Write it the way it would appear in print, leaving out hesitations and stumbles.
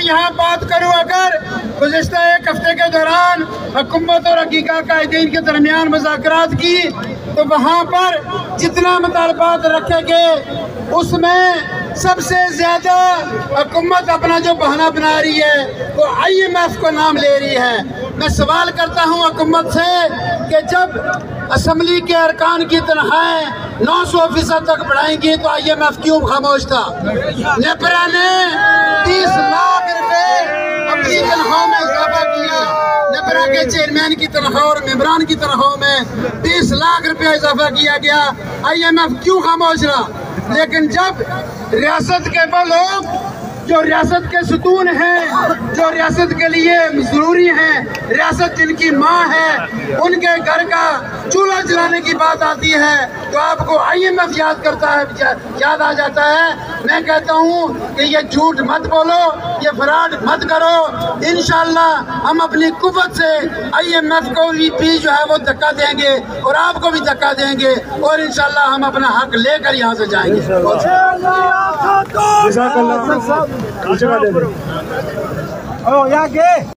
यहाँ बात करूँ अगर गुज़िश्ता एक हफ्ते के दौरान हुकूमत और हकीका कायदीन के दरमियान मुज़ाकरात की, तो वहाँ पर जितना मुतालबात रखे गए उसमें सबसे ज्यादा हुकूमत अपना जो बहाना बना रही है वो IMF को नाम ले रही है। मैं सवाल करता हूँ हुकूमत से कि जब असम्बली के अरकान की तनख्वाहें 900% तक बढ़ाएंगी तो IMF क्यों खामोश था? नेपरा ने 30 लाख रुपए अपनी तनख्वाह में इजाफा किया। नेपरा के चेयरमैन की तनख्वाह और मेंबरान की तनख्वाह में 30 लाख रुपया इजाफा किया गया। IMF क्यों खामोश रहा? लेकिन जब रियासत के वो लोग जो रियासत के सुतून हैं, जो रियासत के लिए जरूरी हैं, रियासत जिनकी माँ है, उनके घर का चूल्हा जलाने की बात आती है तो आपको IMF याद करता है, याद आ जाता है। मैं कहता हूँ कि ये झूठ मत बोलो, ये फ्रॉड मत करो। इंशाल्लाह हम अपनी कुव्वत से IMF को भी जो है वो धक्का देंगे और आपको भी धक्का देंगे और इंशाल्लाह हम अपना हक लेकर यहाँ से जाएंगे। Oh, yeah,